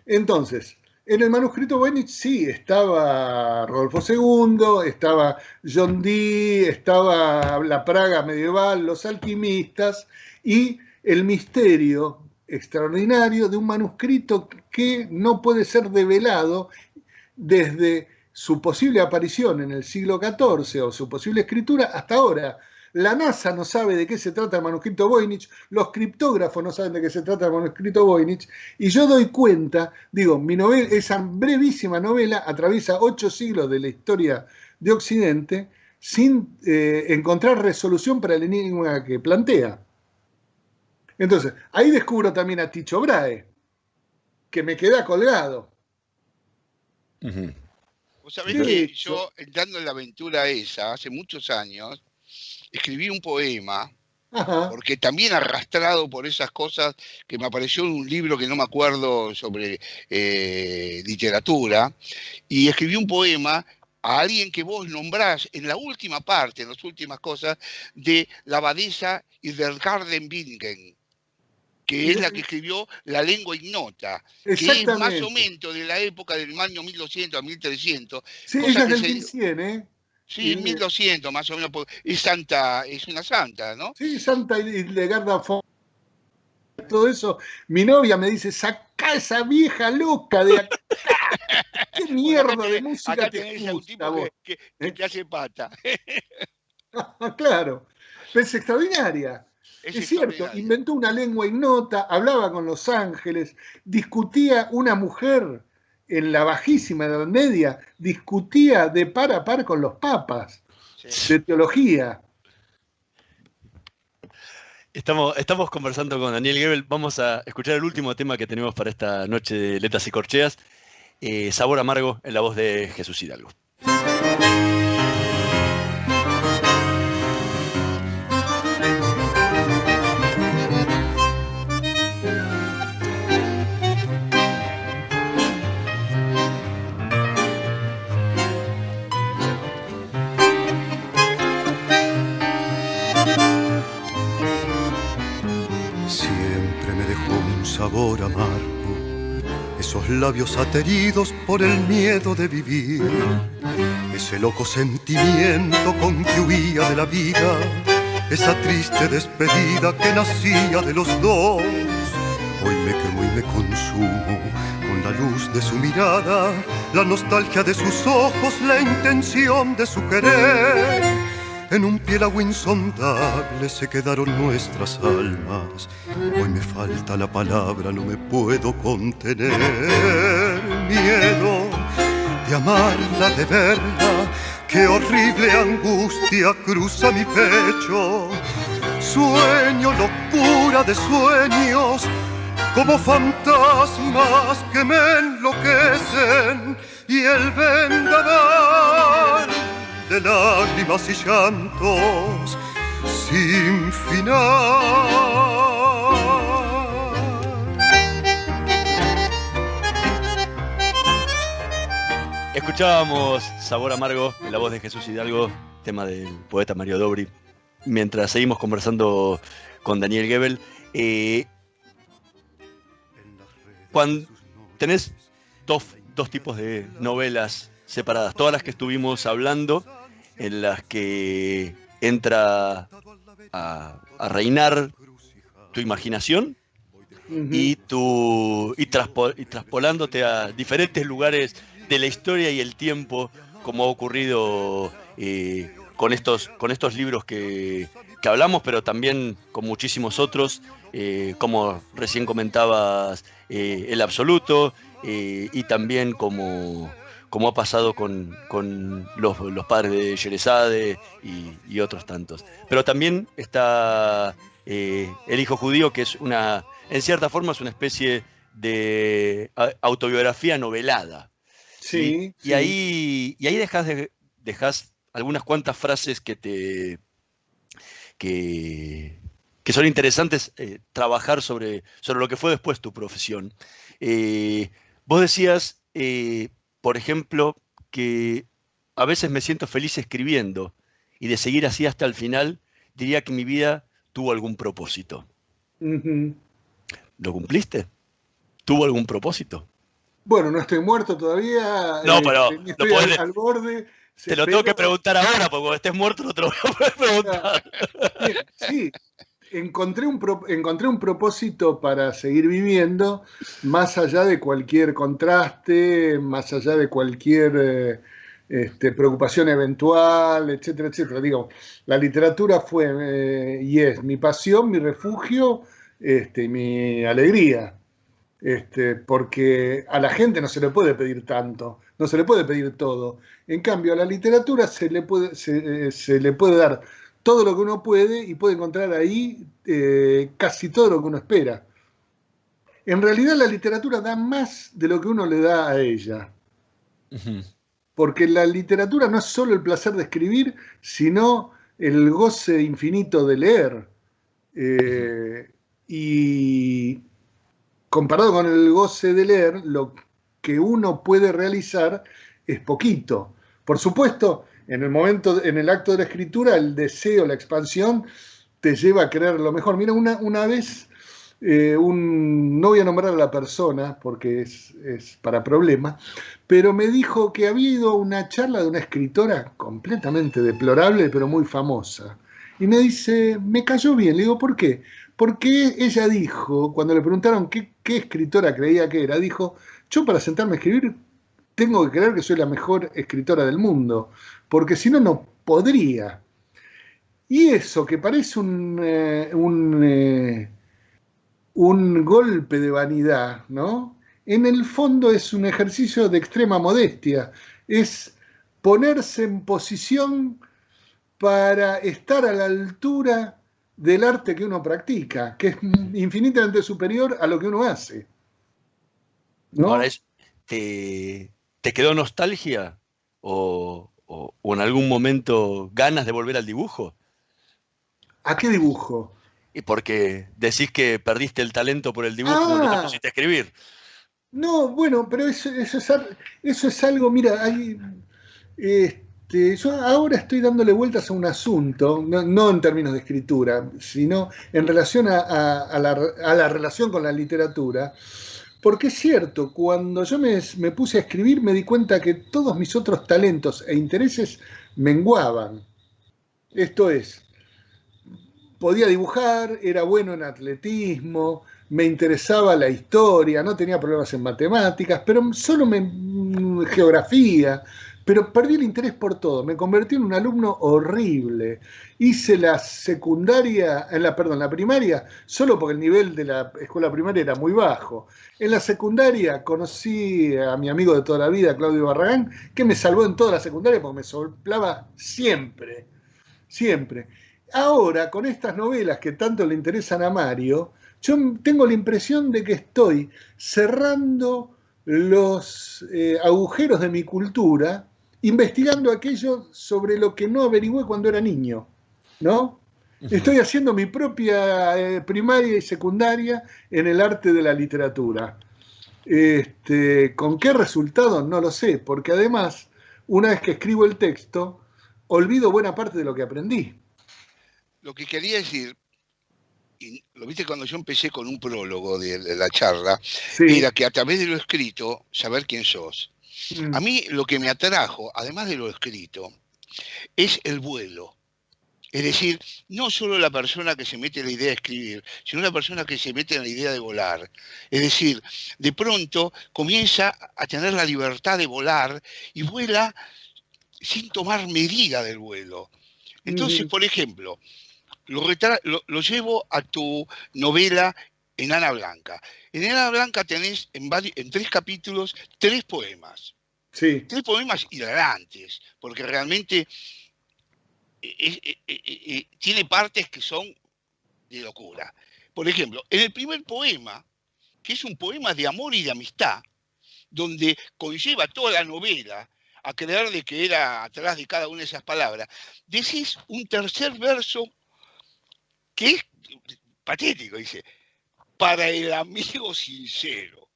Entonces, en el manuscrito Voynich sí estaba Rodolfo II, estaba John Dee, estaba la Praga medieval, los alquimistas y el misterio extraordinario de un manuscrito que no puede ser develado desde su posible aparición en el siglo XIV o su posible escritura hasta ahora. La NASA no sabe de qué se trata el manuscrito Voynich, los criptógrafos no saben de qué se trata el manuscrito Voynich, y yo doy cuenta, digo, mi novela, esa brevísima novela atraviesa 8 siglos de la historia de Occidente sin encontrar resolución para el enigma que plantea. Entonces, ahí descubro también a Tycho Brahe, que me queda colgado. Vos sabés que yo, entrando en la aventura esa, hace muchos años, escribí un poema, porque también arrastrado por esas cosas que me apareció en un libro que no me acuerdo sobre literatura, y escribí un poema a alguien que vos nombrás en la última parte, en las últimas cosas, de la abadesa Hildegardebingen, que es la que escribió La lengua ignota, que es más o menos de la época del año 1200 a 1300. Sí, ella es del 1100, ¿eh? Sí, 1200 más o menos, es santa, es una santa, ¿no? Sí, Santa Hildegarda von, todo eso. Mi novia me dice, saca esa vieja loca de acá. ¿Qué mierda de música acá te tenés a un gusta, tipo vos? que te hace pata. Claro, es extraordinaria. Es cierto, inventó una lengua ignota, hablaba con los ángeles, discutía una mujer en la bajísima Edad Media, discutía de par a par con los papas de teología. Estamos conversando con Daniel Goebel. Vamos a escuchar el último tema que tenemos para esta noche de Letras y Corcheas. Sabor amargo, en la voz de Jesús Hidalgo. Siempre me dejó un sabor amargo, esos labios ateridos por el miedo de vivir, ese loco sentimiento con que huía de la vida, esa triste despedida que nacía de los dos. Hoy me quemo y me consumo con la luz de su mirada, la nostalgia de sus ojos, la intención de su querer. En un piélago insondable se quedaron nuestras almas. Hoy me falta la palabra, no me puedo contener. Miedo de amarla, de verla, qué horrible angustia cruza mi pecho. Sueño, locura de sueños, como fantasmas que me enloquecen. Y el vendaval de lágrimas y llantos sin final. Escuchábamos Sabor amargo en la voz de Jesús Hidalgo, tema del poeta Mario Dobri, mientras seguimos conversando con Daniel Goebel. Cuando tenés dos tipos de novelas separadas, todas las que estuvimos hablando, en las que entra a reinar tu imaginación y traspolándote a diferentes lugares de la historia y el tiempo, como ha ocurrido con estos libros que hablamos, pero también con muchísimos otros, como recién comentabas, El Absoluto, y también como ha pasado con los padres de Sherezade y otros tantos. Pero también está El Hijo Judío, que es en cierta forma es una especie de autobiografía novelada. Sí, ¿sí? Y ahí dejás algunas cuantas frases que son interesantes trabajar sobre lo que fue después tu profesión. Vos decías, por ejemplo, que a veces me siento feliz escribiendo y de seguir así hasta el final, diría que mi vida tuvo algún propósito. ¿Lo cumpliste? ¿Tuvo algún propósito? Bueno, no estoy muerto todavía. No, pero estoy al borde. Te lo tengo que preguntar ahora, porque cuando estés muerto no te lo voy a poder preguntar. Sí, encontré un propósito para seguir viviendo, más allá de cualquier contraste, más allá de cualquier preocupación eventual, etcétera, etcétera. Digo, la literatura fue y es mi pasión, mi refugio, y mi alegría. Porque a la gente no se le puede pedir tanto, no se le puede pedir todo. En cambio, a la literatura se le puede dar todo lo que uno puede y puede encontrar ahí casi todo lo que uno espera. En realidad la literatura da más de lo que uno le da a ella. Ujú. Porque la literatura no es solo el placer de escribir, sino el goce infinito de leer. Y comparado con el goce de leer, lo que uno puede realizar es poquito. Por supuesto, en el acto de la escritura, el deseo, la expansión, te lleva a querer lo mejor. Mira, una vez, no voy a nombrar a la persona porque es para problemas, pero me dijo que había ido a una charla de una escritora completamente deplorable, pero muy famosa. Y me dice, me cayó bien. Le digo, ¿por qué? Porque ella dijo, cuando le preguntaron qué escritora creía que era, dijo, yo para sentarme a escribir tengo que creer que soy la mejor escritora del mundo, porque si no, no podría. Y eso, que parece un golpe de vanidad, ¿no? En el fondo es un ejercicio de extrema modestia, es ponerse en posición para estar a la altura del arte que uno practica, que es infinitamente superior a lo que uno hace, ¿no? Ahora, ¿te quedó nostalgia o en algún momento ganas de volver al dibujo? ¿A qué dibujo? Y porque decís que perdiste el talento por el dibujo cuando te pusiste a escribir. No, bueno, pero eso es algo, mira, yo ahora estoy dándole vueltas a un asunto, no en términos de escritura, sino en relación a la relación con la literatura, porque es cierto, cuando yo me puse a escribir me di cuenta que todos mis otros talentos e intereses menguaban. Esto es, podía dibujar, era bueno en atletismo, me interesaba la historia, no tenía problemas en matemáticas, pero solo geografía, pero perdí el interés por todo, me convertí en un alumno horrible. Hice la primaria, solo porque el nivel de la escuela primaria era muy bajo. En la secundaria conocí a mi amigo de toda la vida, Claudio Barragán, que me salvó en toda la secundaria porque me soplaba siempre, siempre. Ahora, con estas novelas que tanto le interesan a Mario, yo tengo la impresión de que estoy cerrando los agujeros de mi cultura, investigando aquello sobre lo que no averigüé cuando era niño, ¿no? Estoy haciendo mi propia primaria y secundaria en el arte de la literatura. ¿Con qué resultado? No lo sé, porque además, una vez que escribo el texto, olvido buena parte de lo que aprendí. Lo que quería decir, y lo viste cuando yo empecé con un prólogo de la charla, Sí. era que a través de lo escrito, saber quién sos. A mí lo que me atrajo, además de lo escrito, es el vuelo. Es decir, no solo la persona que se mete en la idea de escribir, sino la persona que se mete en la idea de volar. Es decir, de pronto comienza a tener la libertad de volar y vuela sin tomar medida del vuelo. Entonces, por ejemplo, lo llevo a tu novela Enana Blanca. En Enana Blanca tenés en 3 capítulos 3 poemas. Sí. 3 poemas hilarantes, porque realmente tiene partes que son de locura. Por ejemplo, en el primer poema, que es un poema de amor y de amistad, donde conlleva toda la novela a creer de que era atrás de cada una de esas palabras, decís un tercer verso que es patético, dice, para el amigo sincero.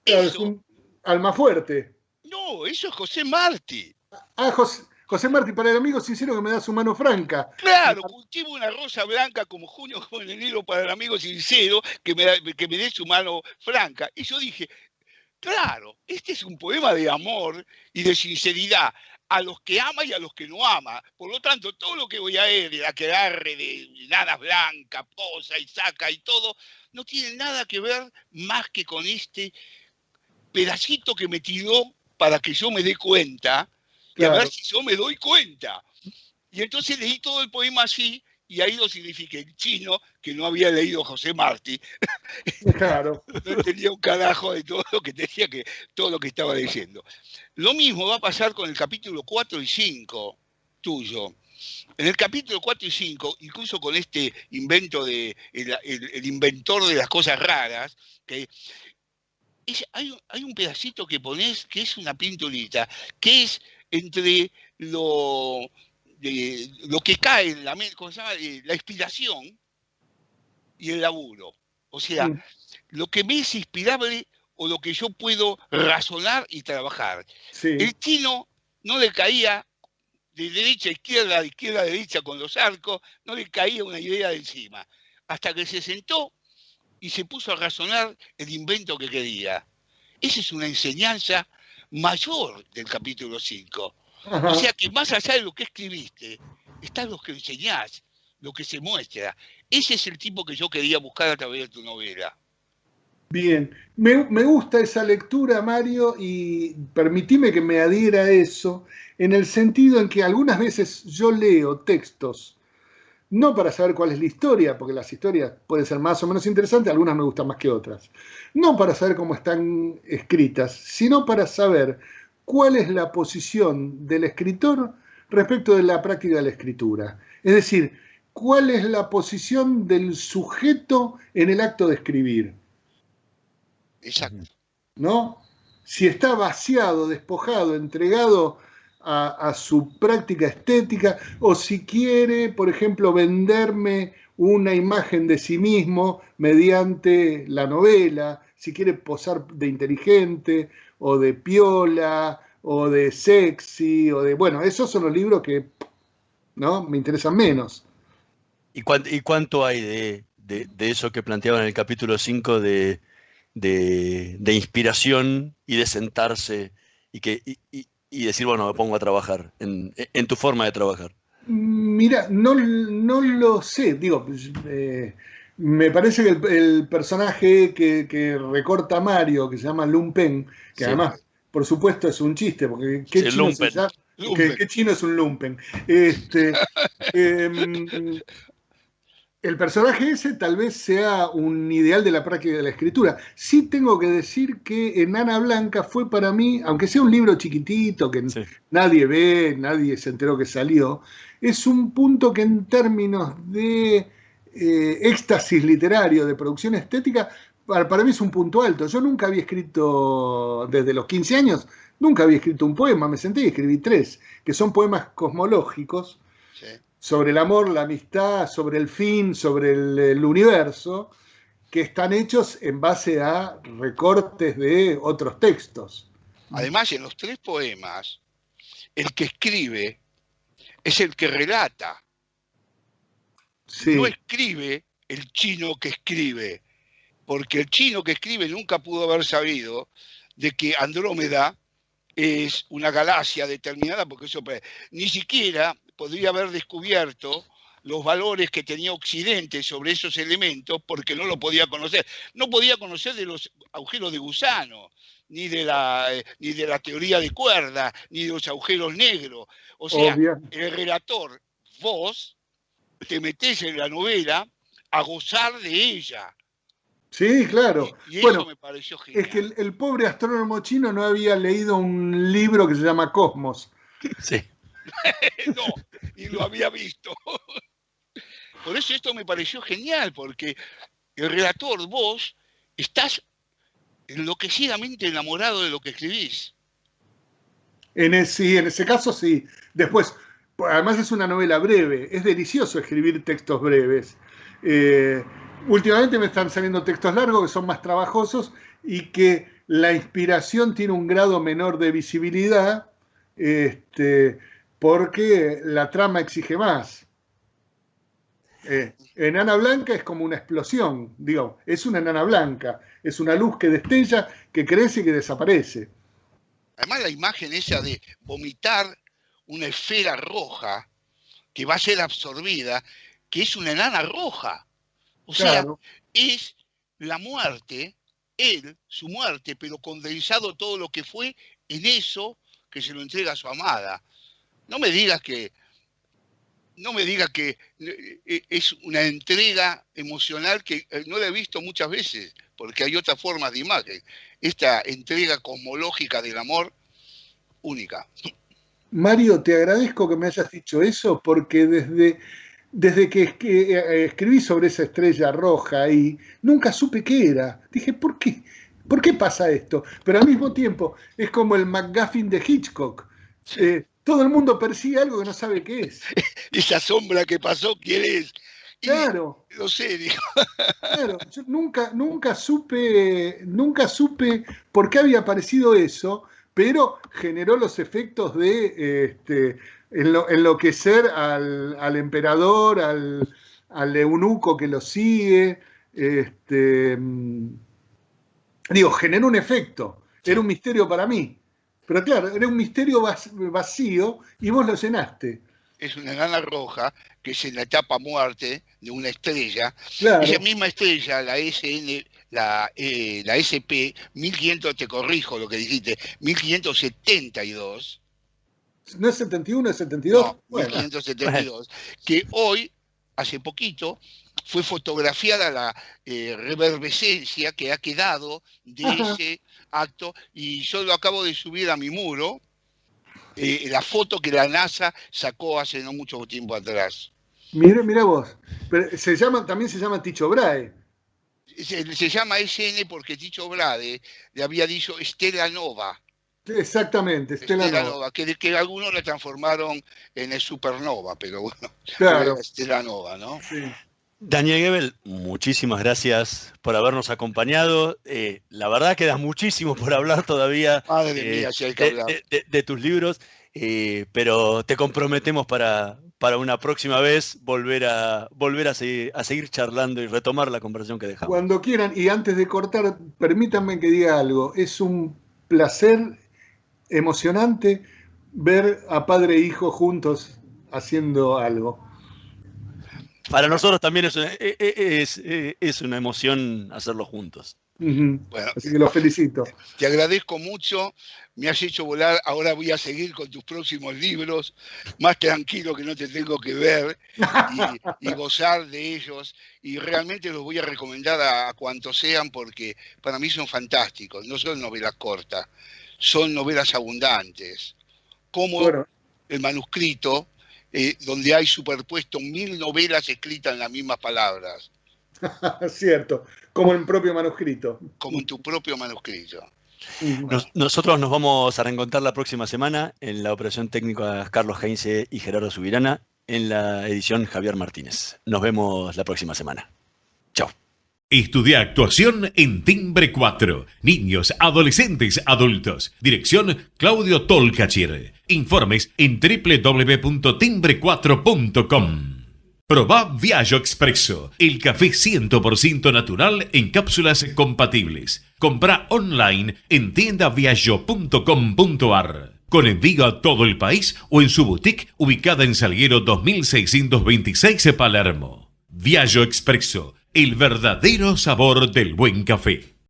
Claro, Eso, es un Almafuerte. no, eso es José Martí. Ah, José Martí, para el amigo sincero que me da su mano franca. Claro, cultivo una rosa blanca como junio con el enero para el amigo sincero que me dé su mano franca. Y yo dije, claro, este es un poema de amor y de sinceridad a los que ama y a los que no ama. Por lo tanto, todo lo que voy a ver de aquelarre, de nanas blancas, posa y saca y todo, no tiene nada que ver más que con este pedacito que me tiró para que yo me dé cuenta, y a ver si yo me doy cuenta. Y entonces leí todo el poema así, y ahí lo signifiqué en chino, que no había leído José Martí. Claro. No entendía un carajo de todo lo que tenía todo lo que estaba diciendo. Lo mismo va a pasar con el capítulo 4 y 5 tuyo. En el capítulo 4 y 5, incluso con este invento de el inventor de las cosas raras, que hay un pedacito que ponés que es una pinturita, que es entre lo que cae en la mente, ¿cómo se llama? La inspiración y el laburo. O sea, lo que me es inspirable o lo que yo puedo razonar y trabajar. Sí. El chino no le caía de derecha a izquierda, de izquierda a derecha con los arcos, no le caía una idea de encima. Hasta que se sentó y se puso a razonar el invento que quería. Esa es una enseñanza mayor del capítulo 5. Ajá. O sea que más allá de lo que escribiste, está lo que enseñás, lo que se muestra. Ese es el tipo que yo quería buscar a través de tu novela. Bien, me gusta esa lectura, Mario, y permitime que me adhiera a eso, en el sentido en que algunas veces yo leo textos, no para saber cuál es la historia, porque las historias pueden ser más o menos interesantes, algunas me gustan más que otras, no para saber cómo están escritas, sino para saber cuál es la posición del escritor respecto de la práctica de la escritura. Es decir, cuál es la posición del sujeto en el acto de escribir. Exacto. ¿No? Si está vaciado, despojado, entregado a su práctica estética, o si quiere, por ejemplo, venderme una imagen de sí mismo mediante la novela, si quiere posar de inteligente, o de piola, o de sexy, o de... Bueno, esos son los libros que, ¿no?, me interesan menos. ¿Y cuánto hay de eso que planteaban en el capítulo 5 de inspiración y de sentarse y decir, bueno, me pongo a trabajar, en tu forma de trabajar? Mira, no lo sé, digo, me parece que el personaje que recorta Mario, que se llama Lun Pen, que Sí. además, por supuesto, es un chiste, porque ¿qué Sí, chino lumpen. se llama? ¿Qué chino es un lumpen? El personaje ese tal vez sea un ideal de la práctica de la escritura. Sí tengo que decir que Enana Blanca fue para mí, aunque sea un libro chiquitito que Sí. nadie ve, nadie se enteró que salió, es un punto que en términos de éxtasis literario, de producción estética, para mí es un punto alto. Yo nunca había escrito, desde los 15 años, nunca había escrito un poema, me senté y escribí 3, que son poemas cosmológicos, Sí. sobre el amor, la amistad, sobre el fin, sobre el universo, que están hechos en base a recortes de otros textos. Además, en los 3 poemas, el que escribe es el que relata. Sí. No escribe el chino que escribe, porque el chino que escribe nunca pudo haber sabido de que Andrómeda es una galaxia determinada, porque eso ni siquiera podría haber descubierto los valores que tenía Occidente sobre esos elementos, porque no lo podía conocer. No podía conocer de los agujeros de gusano, ni de la teoría de cuerda, ni de los agujeros negros. O sea, Obvio. el relator, vos, te metés en la novela a gozar de ella. Sí, claro. Y Bueno, eso me pareció genial. es que el pobre astrónomo chino no había leído un libro que se llama Cosmos. Sí. No, y lo había visto. Por eso esto me pareció genial, porque el relator, vos, estás enloquecidamente enamorado de lo que escribís. En ese caso sí. Después, además es una novela breve, es delicioso escribir textos breves. Últimamente me están saliendo textos largos que son más trabajosos y que la inspiración tiene un grado menor de visibilidad, porque la trama exige más. Enana Blanca es como una explosión, digo, es una enana blanca, es una luz que destella, que crece y que desaparece. Además la imagen esa de vomitar una esfera roja que va a ser absorbida, que es una enana roja. O sea, es la muerte, su muerte, pero condensado todo lo que fue en eso que se lo entrega a su amada. No me digas que es una entrega emocional que no la he visto muchas veces, porque hay otras formas de imagen. Esta entrega cosmológica del amor, única. Mario, te agradezco que me hayas dicho eso, porque desde que escribí sobre esa estrella roja ahí, nunca supe qué era. Dije, ¿por qué? ¿Por qué pasa esto? Pero al mismo tiempo es como el MacGuffin de Hitchcock. Todo el mundo persigue algo que no sabe qué es. Esa sombra que pasó, ¿quién es? Claro. No sé, digo. Claro, yo nunca supe por qué había aparecido eso, pero generó los efectos de enloquecer al emperador, al eunuco que lo sigue. Generó un efecto. Era un misterio para mí. Pero claro, era un misterio vacío y vos lo llenaste. Es una enana roja que es en la etapa muerte de una estrella. Claro. Esa misma estrella, la SP 1500, te corrijo lo que dijiste, 1572. ¿No es 71, es 72? No, bueno. 1572. Que hoy, hace poquito, fue fotografiada la reverbescencia que ha quedado de ese acto, y yo lo acabo de subir a mi muro, la foto que la NASA sacó hace no mucho tiempo atrás. Mira vos, pero también se llama Tycho Brahe. Se llama SN porque Tycho Brahe le había dicho Stella Nova. Exactamente, Stella Nova. Que algunos la transformaron en el supernova, pero bueno, claro. Stella Nova, ¿no? Sí. Daniel Gebel, muchísimas gracias por habernos acompañado. La verdad queda muchísimo por hablar todavía. Madre mía, si hay que hablar. De tus libros, pero te comprometemos para una próxima vez volver a seguir charlando y retomar la conversación que dejamos. Cuando quieran, y antes de cortar, permítanme que diga algo. Es un placer emocionante ver a padre e hijo juntos haciendo algo. Para nosotros también es una emoción hacerlo juntos. Bueno, así que los felicito. Te agradezco mucho, me has hecho volar, ahora voy a seguir con tus próximos libros, más tranquilo que no te tengo que ver y gozar de ellos, y realmente los voy a recomendar a cuantos sean, porque para mí son fantásticos, no son novelas cortas, son novelas abundantes, como el manuscrito, donde hay superpuesto 1000 novelas escritas en las mismas palabras. Cierto, como en propio manuscrito. Como en tu propio manuscrito. Nosotros nos vamos a reencontrar la próxima semana en la operación técnica Carlos Heinze y Gerardo Subirana, en la edición Javier Martínez. Nos vemos la próxima semana. Chao. Estudia actuación en Timbre 4. Niños, adolescentes, adultos. Dirección Claudio Tolcachir. Informes en www.timbre4.com. Probá Viaggio Expresso, el café 100% natural en cápsulas compatibles. Comprá online en tiendaviaggio.com.ar. Con envío a todo el país o en su boutique ubicada en Salguero 2626 Palermo. Viaggio Expresso, el verdadero sabor del buen café.